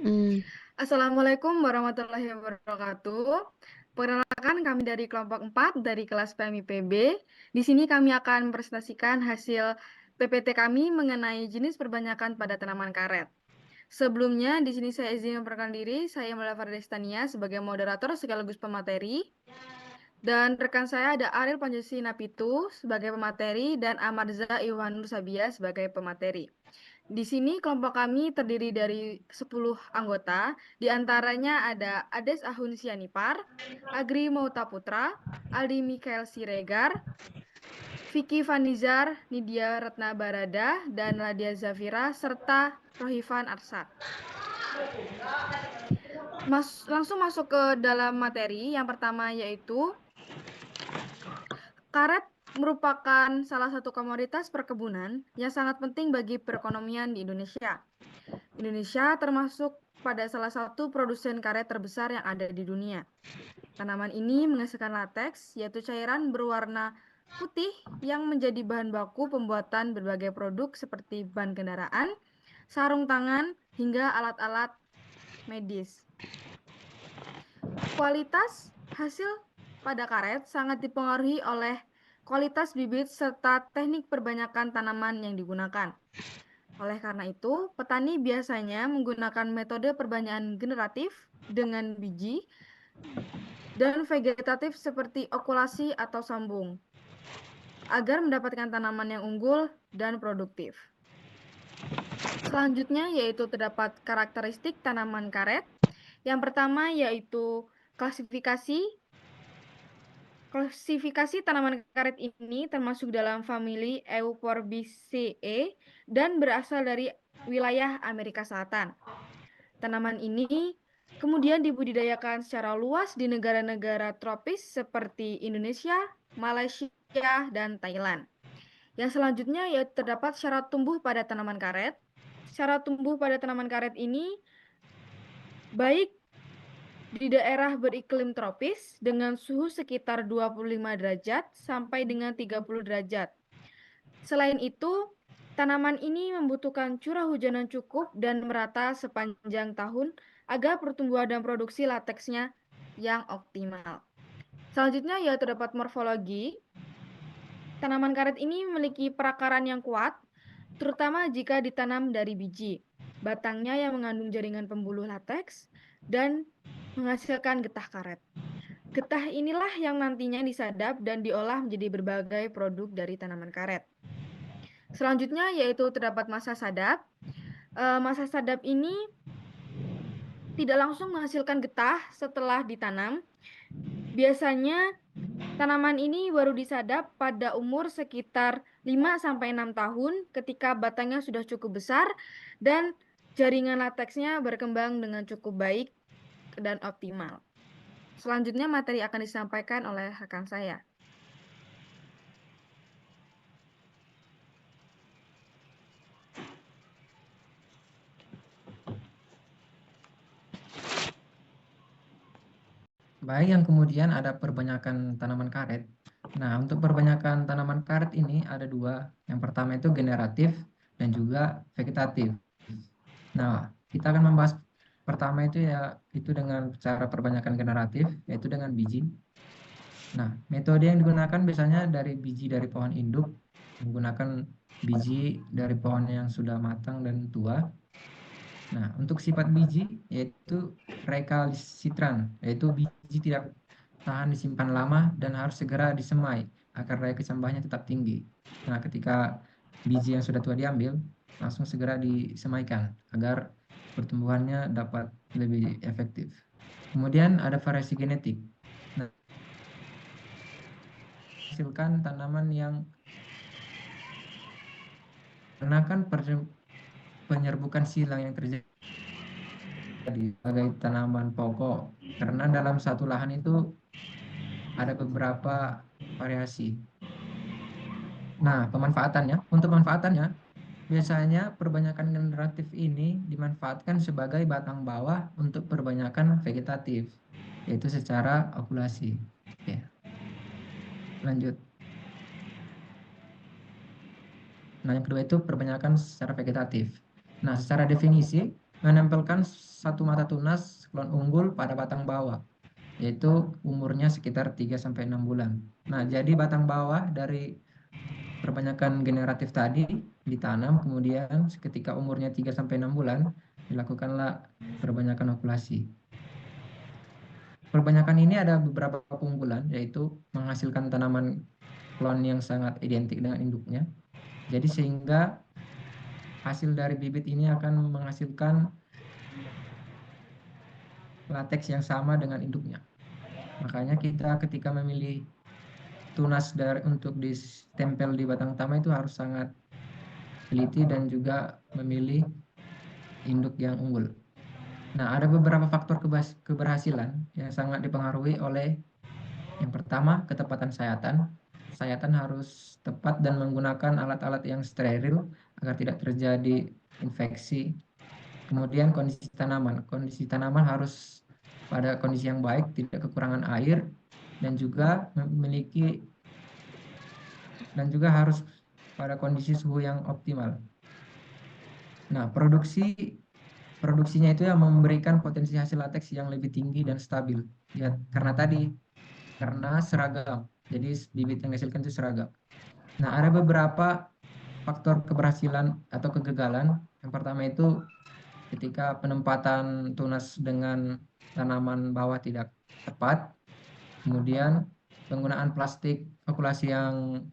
Hmm. Assalamualaikum warahmatullahi wabarakatuh. Perkenalkan kami dari kelompok 4 dari kelas PMIPB. Di sini kami akan mempresentasikan hasil PPT kami mengenai jenis perbanyakan pada tanaman karet. Sebelumnya, di sini saya izin memperkenalkan diri. Saya Mula Fardestania sebagai moderator sekaligus pemateri. Dan rekan saya ada Ariel Panjasi Napitu sebagai pemateri dan Amarza Iwanur Sabia sebagai pemateri. Di sini kelompok kami terdiri dari 10 anggota, di antaranya ada Ades Ahun Sianipar, Agri Mauta Putra, Aldi Mikael Siregar, Vicky Vanizar, Nidia Retna Barada, dan Ladia Zafira, serta Rohifan Arsak. Langsung masuk ke dalam materi. Yang pertama yaitu karet merupakan salah satu komoditas perkebunan yang sangat penting bagi perekonomian di Indonesia. Indonesia termasuk pada salah satu produsen karet terbesar yang ada di dunia. Tanaman ini menghasilkan lateks, yaitu cairan berwarna putih yang menjadi bahan baku pembuatan berbagai produk seperti ban kendaraan, sarung tangan, hingga alat-alat medis. Kualitas hasil pada karet sangat dipengaruhi oleh kualitas bibit serta teknik perbanyakan tanaman yang digunakan. Oleh karena itu, petani biasanya menggunakan metode perbanyakan generatif dengan biji dan vegetatif seperti okulasi atau sambung agar mendapatkan tanaman yang unggul dan produktif. Selanjutnya yaitu terdapat karakteristik tanaman karet. Yang pertama yaitu klasifikasi. Klasifikasi tanaman karet ini termasuk dalam famili Euphorbiaceae dan berasal dari wilayah Amerika Selatan. Tanaman ini kemudian dibudidayakan secara luas di negara-negara tropis seperti Indonesia, Malaysia, dan Thailand. Yang selanjutnya yaitu terdapat syarat tumbuh pada tanaman karet. Syarat tumbuh pada tanaman karet ini baik di daerah beriklim tropis dengan suhu sekitar 25 derajat sampai dengan 30 derajat. Selain itu, tanaman ini membutuhkan curah hujan yang cukup dan merata sepanjang tahun agar pertumbuhan dan produksi lateksnya yang optimal. Selanjutnya yaitu terdapat morfologi. Tanaman karet ini memiliki perakaran yang kuat, terutama jika ditanam dari biji. Batangnya yang mengandung jaringan pembuluh lateks dan menghasilkan getah karet. Getah inilah yang nantinya disadap dan diolah menjadi berbagai produk dari tanaman karet. Selanjutnya yaitu terdapat masa sadap. Masa sadap ini tidak langsung menghasilkan getah setelah ditanam. Biasanya tanaman ini baru disadap pada umur sekitar 5-6 tahun ketika batangnya sudah cukup besar dan jaringan lateksnya berkembang dengan cukup baik dan optimal. Selanjutnya materi akan disampaikan oleh rekan saya. Baik, yang kemudian ada perbanyakan tanaman karet. Nah, untuk perbanyakan tanaman karet ini ada dua. Yang pertama itu generatif dan juga vegetatif. Nah, kita akan membahas pertama itu dengan cara perbanyakan generatif, yaitu dengan biji. Nah, metode yang digunakan biasanya dari biji dari pohon induk, menggunakan biji dari pohon yang sudah matang dan tua. Nah, untuk sifat biji yaitu recalcitrant, yaitu biji tidak tahan disimpan lama dan harus segera disemai agar daya kesambahnya tetap tinggi. Nah, ketika biji yang sudah tua diambil, langsung segera disemaikan agar pertumbuhannya dapat lebih efektif. Kemudian ada variasi genetik. Nah, hasilkan tanaman yang karena kan penyerbukan silang yang terjadi sebagai tanaman pokok karena dalam satu lahan itu ada beberapa variasi. Nah, untuk pemanfaatannya biasanya perbanyakan generatif ini dimanfaatkan sebagai batang bawah untuk perbanyakan vegetatif, yaitu secara okulasi. Oke, lanjut. Nah, yang kedua itu perbanyakan secara vegetatif. Nah, secara definisi menempelkan satu mata tunas klon unggul pada batang bawah, yaitu umurnya sekitar 3-6 bulan. Nah, jadi batang bawah dari perbanyakan generatif tadi ditanam, kemudian ketika umurnya 3-6 bulan dilakukanlah perbanyakan okulasi. Perbanyakan ini ada beberapa keunggulan, yaitu menghasilkan tanaman klon yang sangat identik dengan induknya. Jadi sehingga hasil dari bibit ini akan menghasilkan lateks yang sama dengan induknya. Makanya kita ketika memilih tunas untuk ditempel di batang utama itu harus sangat teliti dan juga memilih induk yang unggul. Nah, ada beberapa faktor keberhasilan yang sangat dipengaruhi oleh yang pertama, ketepatan sayatan. Sayatan harus tepat dan menggunakan alat-alat yang steril agar tidak terjadi infeksi. Kemudian kondisi tanaman. Kondisi tanaman harus pada kondisi yang baik, tidak kekurangan air, dan juga harus pada kondisi suhu yang optimal. Nah, produksinya itu yang memberikan potensi hasil lateks yang lebih tinggi dan stabil. Ya, karena seragam. Jadi bibit yang dihasilkan itu seragam. Nah, ada beberapa faktor keberhasilan atau kegagalan. Yang pertama itu ketika penempatan tunas dengan tanaman bawah tidak tepat. Kemudian penggunaan plastik okulasi yang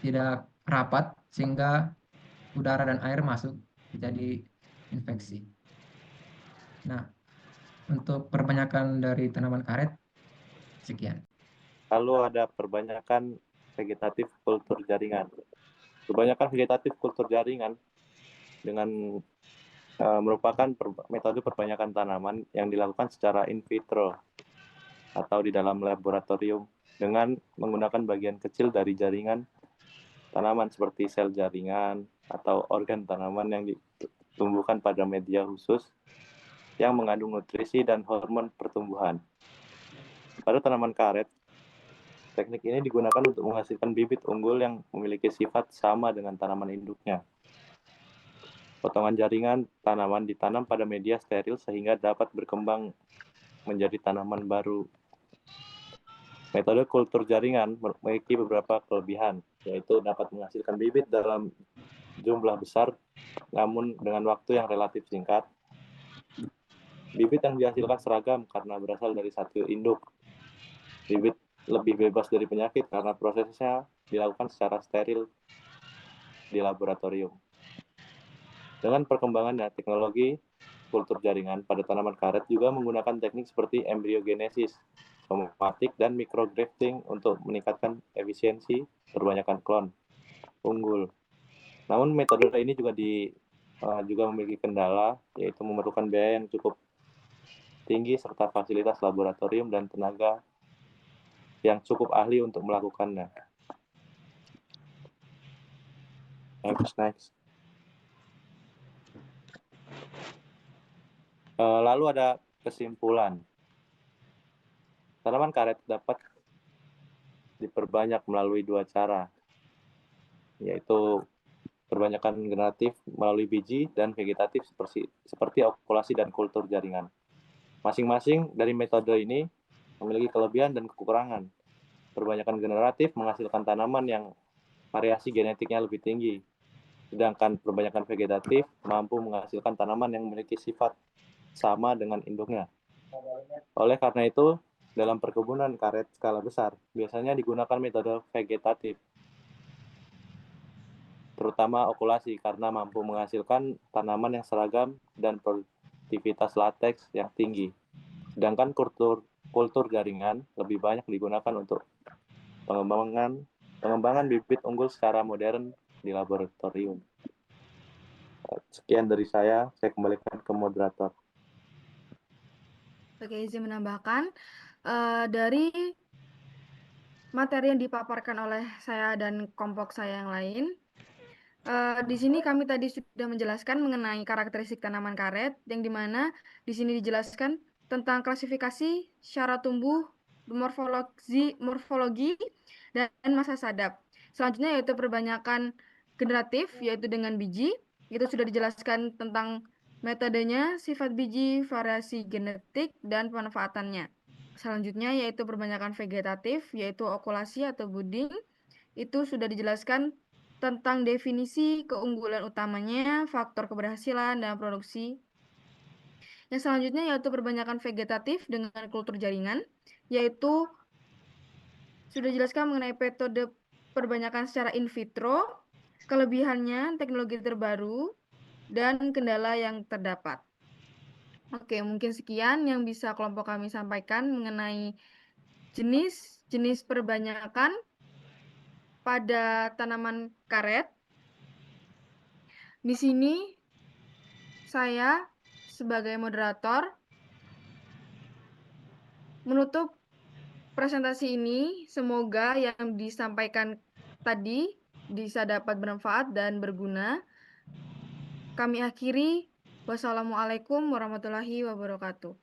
tidak rapat sehingga udara dan air masuk jadi infeksi. Nah, untuk perbanyakan dari tanaman karet, sekian. Lalu ada perbanyakan vegetatif kultur jaringan. Perbanyakan vegetatif kultur jaringan dengan merupakan metode perbanyakan tanaman yang dilakukan secara in vitro atau di dalam laboratorium dengan menggunakan bagian kecil dari jaringan tanaman seperti sel jaringan atau organ tanaman yang ditumbuhkan pada media khusus yang mengandung nutrisi dan hormon pertumbuhan. Pada tanaman karet, teknik ini digunakan untuk menghasilkan bibit unggul yang memiliki sifat sama dengan tanaman induknya. Potongan jaringan tanaman ditanam pada media steril sehingga dapat berkembang menjadi tanaman baru. Metode kultur jaringan memiliki beberapa kelebihan, yaitu dapat menghasilkan bibit dalam jumlah besar, namun dengan waktu yang relatif singkat. Bibit yang dihasilkan seragam karena berasal dari satu induk. Bibit lebih bebas dari penyakit karena prosesnya dilakukan secara steril di laboratorium. Dengan perkembangan teknologi kultur jaringan pada tanaman karet juga menggunakan teknik seperti embryogenesis, somatik, dan micrografting untuk meningkatkan efisiensi perbanyakan klon unggul. Namun metode ini juga memiliki kendala, yaitu memerlukan biaya yang cukup tinggi serta fasilitas laboratorium dan tenaga yang cukup ahli untuk melakukannya. Next. Lalu ada kesimpulan. Tanaman karet dapat diperbanyak melalui dua cara, yaitu perbanyakan generatif melalui biji dan vegetatif seperti okulasi dan kultur jaringan. Masing-masing dari metode ini memiliki kelebihan dan kekurangan. Perbanyakan generatif menghasilkan tanaman yang variasi genetiknya lebih tinggi, sedangkan perbanyakan vegetatif mampu menghasilkan tanaman yang memiliki sifat sama dengan induknya. Oleh karena itu, dalam perkebunan karet skala besar, biasanya digunakan metode vegetatif, terutama okulasi, karena mampu menghasilkan tanaman yang seragam dan produktivitas lateks yang tinggi. Sedangkan kultur jaringan lebih banyak digunakan untuk pengembangan bibit unggul secara modern di laboratorium. Sekian dari saya kembalikan ke moderator. Oke, izin menambahkan dari materi yang dipaparkan oleh saya dan kelompok saya yang lain. Di sini kami tadi sudah menjelaskan mengenai karakteristik tanaman karet, yang dimana di sini dijelaskan tentang klasifikasi, syarat tumbuh, morfologi, dan masa sadap. Selanjutnya yaitu perbanyakan generatif, yaitu dengan biji. Itu sudah dijelaskan tentang Metodenya, sifat biji, variasi genetik, dan pemanfaatannya. Selanjutnya yaitu perbanyakan vegetatif, yaitu okulasi atau budding. Itu sudah dijelaskan tentang definisi keunggulan utamanya, faktor keberhasilan, dan produksi. Yang selanjutnya yaitu perbanyakan vegetatif dengan kultur jaringan, yaitu sudah dijelaskan mengenai metode perbanyakan secara in vitro, kelebihannya, teknologi terbaru, dan kendala yang terdapat. Oke, mungkin sekian yang bisa kelompok kami sampaikan mengenai jenis perbanyakan pada tanaman karet. Di sini saya sebagai moderator menutup presentasi ini. Semoga yang disampaikan tadi bisa dapat bermanfaat dan berguna. Kami akhiri. Wassalamualaikum warahmatullahi wabarakatuh.